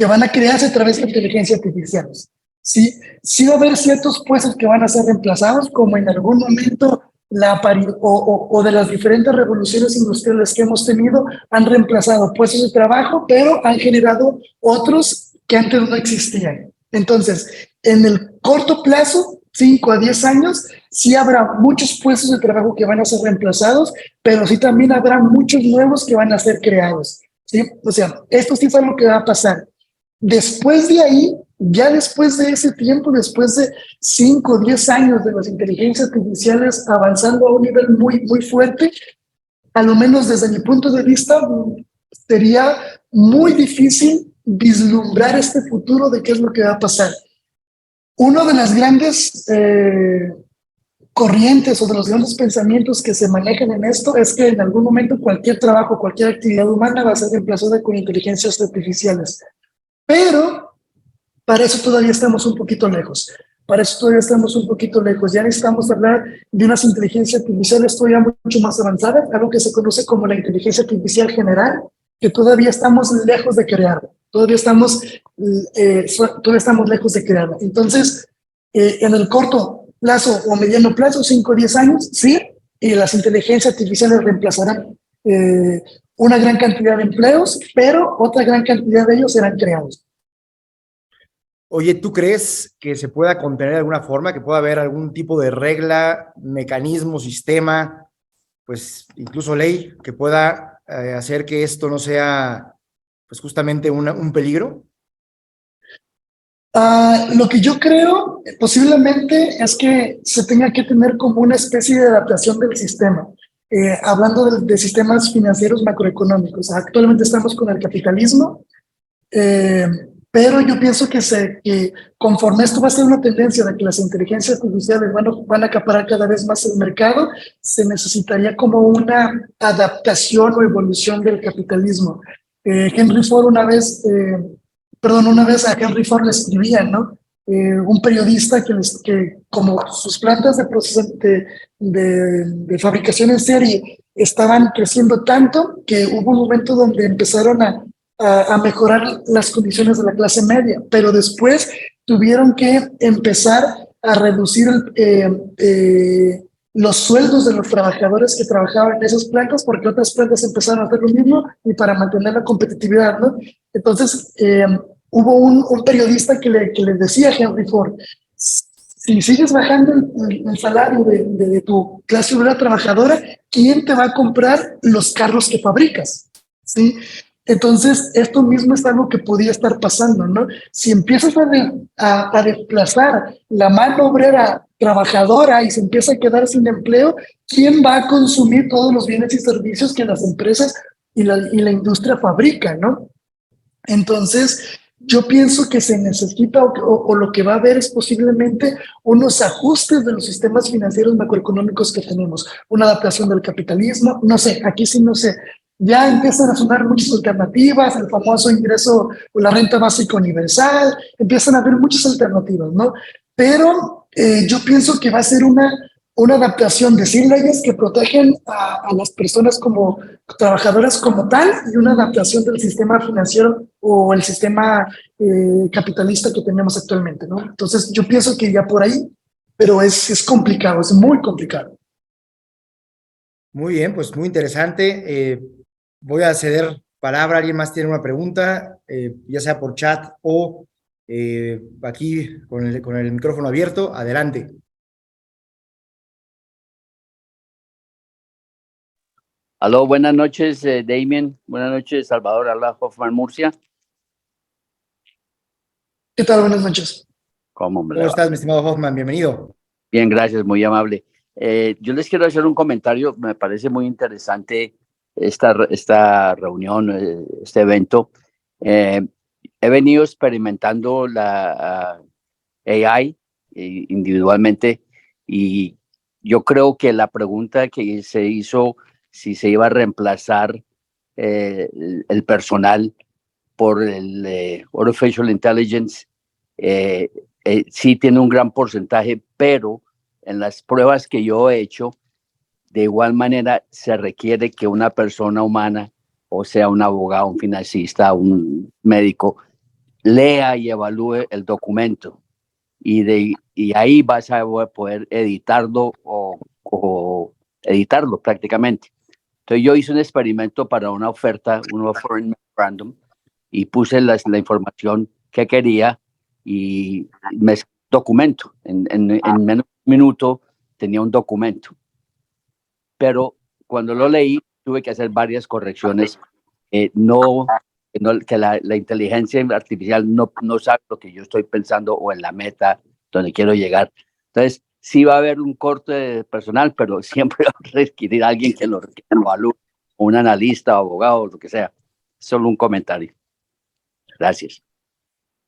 van a crearse a través de inteligencia artificial. Sí, sí va a haber ciertos puestos que van a ser reemplazados, como en algún momento o de las diferentes revoluciones industriales que hemos tenido han reemplazado puestos de trabajo, pero han generado otros que antes no existían. Entonces, en el corto plazo, 5 a 10 años, sí habrá muchos puestos de trabajo que van a ser reemplazados, pero sí también habrá muchos nuevos que van a ser creados, ¿sí? O sea, esto sí fue lo que va a pasar. Después de ahí, ya después de ese tiempo, después de 5 o 10 años de las inteligencias artificiales avanzando a un nivel muy, muy fuerte, a lo menos desde mi punto de vista, sería muy difícil vislumbrar este futuro de qué es lo que va a pasar. Uno de las grandes corrientes o de los grandes pensamientos que se manejan en esto es que en algún momento cualquier trabajo, cualquier actividad humana va a ser reemplazada con inteligencias artificiales. Pero para eso todavía estamos un poquito lejos. Para eso todavía estamos un poquito lejos. Ya necesitamos hablar de unas inteligencias artificiales todavía mucho más avanzadas, algo que se conoce como la inteligencia artificial general, que todavía estamos lejos de crearla. Todavía estamos lejos de crearla. Entonces, en el corto plazo o mediano plazo, 5 o 10 años, sí, y las inteligencias artificiales reemplazarán una gran cantidad de empleos, pero otra gran cantidad de ellos serán creados. Oye, ¿tú crees que se pueda contener de alguna forma, que pueda haber algún tipo de regla, mecanismo, sistema, pues incluso ley, que pueda hacer que esto no sea pues justamente un peligro? Lo que yo creo posiblemente es que se tenga que tener como una especie de adaptación del sistema. Hablando de sistemas financieros macroeconómicos, actualmente estamos con el capitalismo, pero yo pienso que conforme esto va a ser una tendencia de que las inteligencias artificiales van a acaparar cada vez más el mercado, se necesitaría como una adaptación o evolución del capitalismo. Henry Ford una vez a Henry Ford le escribían, ¿no? Un periodista que como sus plantas de fabricación en serie estaban creciendo tanto que hubo un momento donde empezaron a mejorar las condiciones de la clase media, pero después tuvieron que empezar a reducir los sueldos de los trabajadores que trabajaban en esas plantas, porque otras plantas empezaron a hacer lo mismo y para mantener la competitividad, ¿no? Entonces, hubo un periodista que le decía a Henry Ford, si sigues bajando el salario de tu clase obrera trabajadora, ¿quién te va a comprar los carros que fabricas? ¿Sí? Entonces, esto mismo es algo que podía estar pasando, ¿no? Si empiezas a desplazar la mano obrera trabajadora y se empieza a quedar sin empleo, ¿quién va a consumir todos los bienes y servicios que las empresas y la industria fabrican, ¿no? Entonces, yo pienso que se necesita o lo que va a haber es posiblemente unos ajustes de los sistemas financieros macroeconómicos que tenemos, una adaptación del capitalismo, no sé, aquí sí no sé. ya empiezan a sonar muchas alternativas, el famoso ingreso o la renta básica universal, empiezan a haber muchas alternativas, ¿no? Pero yo pienso que va a ser una adaptación de 100 leyes que protegen a las personas como trabajadoras como tal y una adaptación del sistema financiero o el sistema capitalista que tenemos actualmente, ¿no? Entonces yo pienso que ya por ahí, pero es complicado, es muy complicado. Muy bien, pues muy interesante. Voy a ceder palabra. ¿Alguien más tiene una pregunta? Ya sea por chat o aquí con el micrófono abierto. Adelante. Aló, buenas noches, Damien. Buenas noches, Salvador. Habla Hoffman Murcia. ¿Qué tal? Buenas noches. ¿Cómo me le ¿Cómo va? estás, mi estimado Hoffman? Bienvenido. Bien, gracias, muy amable. Yo les quiero hacer un comentario. Me parece muy interesante esta reunión, este evento. He venido experimentando la AI individualmente y yo creo que la pregunta que se hizo, si se iba a reemplazar el personal por el Artificial Intelligence, sí tiene un gran porcentaje, pero en las pruebas que yo he hecho, de igual manera se requiere que una persona humana, o sea, un abogado, un financista, un médico, lea y evalúe el documento. Y ahí vas a poder editarlo o editarlo prácticamente. Entonces yo hice un experimento para una oferta, un offering memorandum, y puse la información que quería y me documento. En menos de un minuto tenía un documento. Pero cuando lo leí tuve que hacer varias correcciones. Que la inteligencia artificial no sabe lo que yo estoy pensando o en la meta donde quiero llegar. Entonces, sí va a haber un corte de personal, pero siempre va a requerir a alguien que lo evalúe, un analista, abogado, lo que sea. Solo un comentario. Gracias.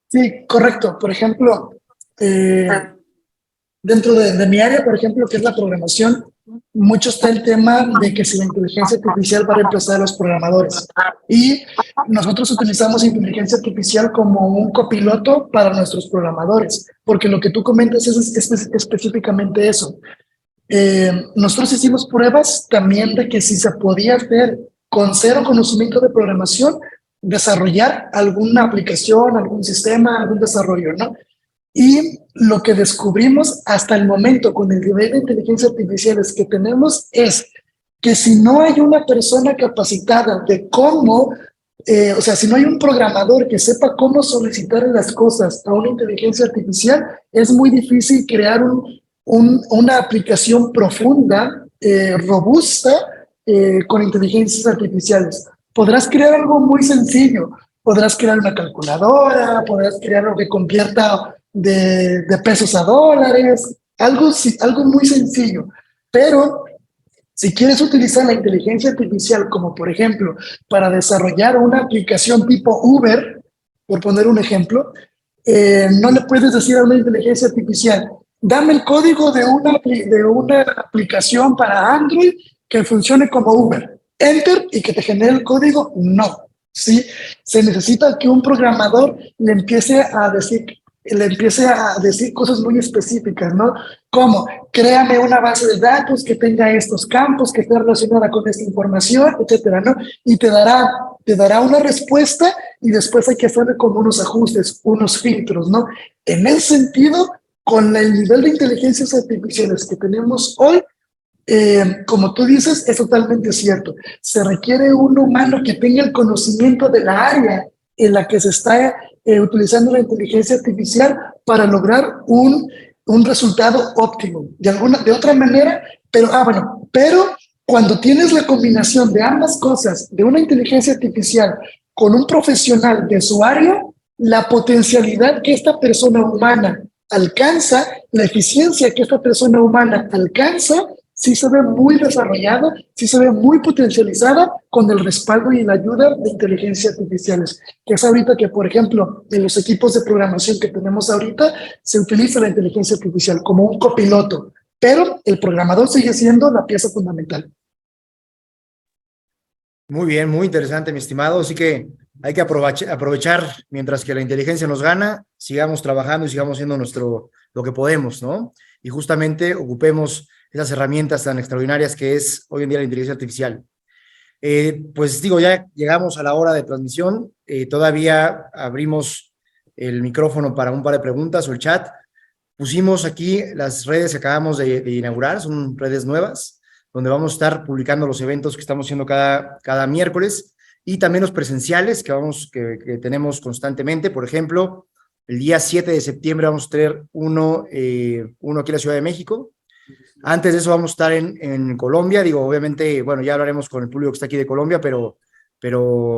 Sí, correcto. Por ejemplo, dentro de mi área, por ejemplo, que es la programación, mucho está el tema de que si la inteligencia artificial va a reemplazar a los programadores. Y nosotros utilizamos inteligencia artificial como un copiloto para nuestros programadores, porque lo que tú comentas es específicamente eso. Nosotros hicimos pruebas también de que si se podía hacer con cero conocimiento de programación, desarrollar alguna aplicación, algún sistema, algún desarrollo, ¿no? Y lo que descubrimos hasta el momento con el nivel de inteligencia artificial que tenemos es que si no hay una persona capacitada de cómo, o sea, si no hay un programador que sepa cómo solicitar las cosas a una inteligencia artificial, es muy difícil crear una aplicación profunda, robusta, con inteligencias artificiales. Podrás crear algo muy sencillo, podrás crear una calculadora, podrás crear algo que convierta de pesos a dólares, algo muy sencillo, pero si quieres utilizar la inteligencia artificial como por ejemplo para desarrollar una aplicación tipo Uber, por poner un ejemplo, no le puedes decir a una inteligencia artificial, dame el código de una aplicación para Android que funcione como Uber. Enter y que te genere el código. No. ¿Sí? Se necesita que un programador le empiece a decir cosas muy específicas, ¿no? Como, créame una base de datos que tenga estos campos, que esté relacionada con esta información, etcétera, ¿no? Y te dará una respuesta y después hay que hacerle como unos ajustes, unos filtros, ¿no? En ese sentido, con el nivel de inteligencias artificiales que tenemos hoy, como tú dices, es totalmente cierto. Se requiere un humano que tenga el conocimiento de la área en la que se está utilizando la inteligencia artificial para lograr un resultado óptimo. De otra manera, pero cuando tienes la combinación de ambas cosas, de una inteligencia artificial con un profesional de su área, la potencialidad que esta persona humana alcanza, la eficiencia que esta persona humana alcanza, sí se ve muy desarrollada, sí se ve muy potencializada con el respaldo y la ayuda de inteligencias artificiales. Que es ahorita que, por ejemplo, en los equipos de programación que tenemos ahorita, se utiliza la inteligencia artificial como un copiloto, pero el programador sigue siendo la pieza fundamental. Muy bien, muy interesante, mi estimado. Así que hay que aprovechar mientras que la inteligencia nos gana, sigamos trabajando y sigamos haciendo lo que podemos, ¿no? Y justamente ocupemos esas herramientas tan extraordinarias que es hoy en día la inteligencia artificial. Pues digo, ya llegamos a la hora de transmisión. Todavía abrimos el micrófono para un par de preguntas o el chat. Pusimos aquí las redes que acabamos de inaugurar, son redes nuevas, donde vamos a estar publicando los eventos que estamos haciendo cada miércoles y también los presenciales que tenemos constantemente. Por ejemplo, el día 7 de septiembre vamos a tener uno aquí en la Ciudad de México. Antes de eso vamos a estar en Colombia. Digo, obviamente, bueno, ya hablaremos con el público que está aquí de Colombia, pero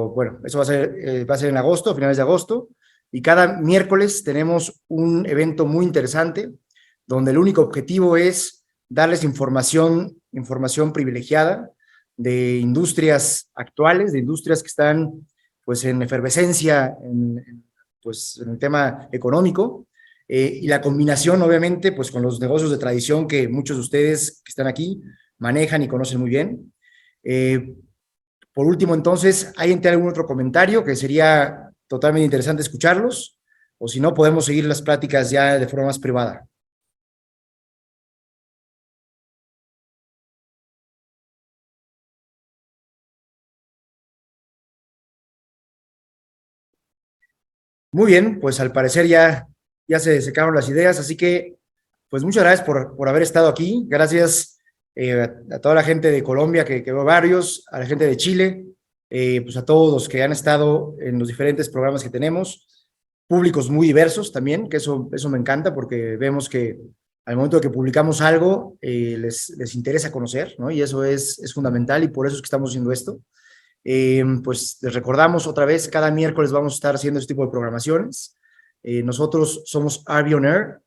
bueno, eso va a ser en agosto, finales de agosto. Y cada miércoles tenemos un evento muy interesante, donde el único objetivo es darles información privilegiada de industrias actuales, de industrias que están pues en efervescencia pues, en el tema económico, y la combinación obviamente pues con los negocios de tradición que muchos de ustedes que están aquí manejan y conocen muy bien. Por último, entonces, ¿alguien tiene algún otro comentario que sería totalmente interesante escucharlos? O si no, podemos seguir las pláticas ya de forma más privada. Muy bien, pues al parecer ya se secaron las ideas, así que pues muchas gracias por haber estado aquí. Gracias a toda la gente de Colombia, que veo varios, a la gente de Chile, pues a todos los que han estado en los diferentes programas que tenemos, públicos muy diversos también, que eso me encanta porque vemos que al momento de que publicamos algo les interesa conocer, ¿no? Y eso es fundamental y por eso es que estamos haciendo esto. Pues les recordamos otra vez, cada miércoles vamos a estar haciendo este tipo de programaciones. Nosotros somos RB On Air,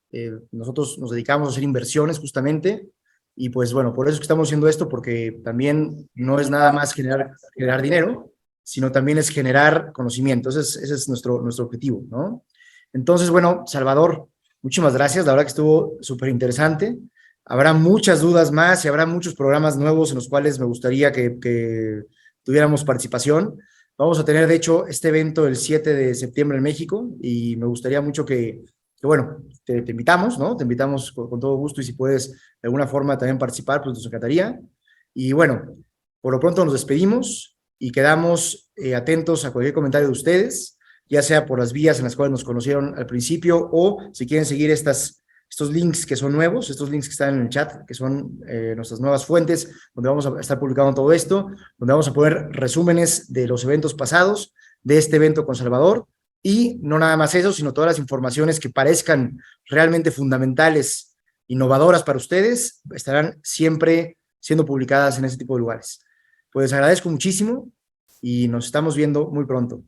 nosotros nos dedicamos a hacer inversiones justamente, y pues bueno, por eso es que estamos haciendo esto, porque también no es nada más generar dinero, sino también es generar conocimiento. Ese es nuestro objetivo, ¿no? Entonces, bueno, Salvador, muchísimas gracias, la verdad que estuvo súper interesante. Habrá muchas dudas más y habrá muchos programas nuevos en los cuales me gustaría que tuviéramos participación. Vamos a tener, de hecho, este evento el 7 de septiembre en México y me gustaría mucho que bueno, te invitamos, ¿no? Te invitamos con todo gusto y si puedes de alguna forma también participar, pues nos encantaría. Y bueno, por lo pronto nos despedimos y quedamos atentos a cualquier comentario de ustedes, ya sea por las vías en las cuales nos conocieron al principio o si quieren seguir estos links que son nuevos, estos links que están en el chat, que son nuestras nuevas fuentes, donde vamos a estar publicando todo esto, donde vamos a poner resúmenes de los eventos pasados, de este evento con Salvador, y no nada más eso, sino todas las informaciones que parezcan realmente fundamentales, innovadoras para ustedes, estarán siempre siendo publicadas en ese tipo de lugares. Pues agradezco muchísimo y nos estamos viendo muy pronto.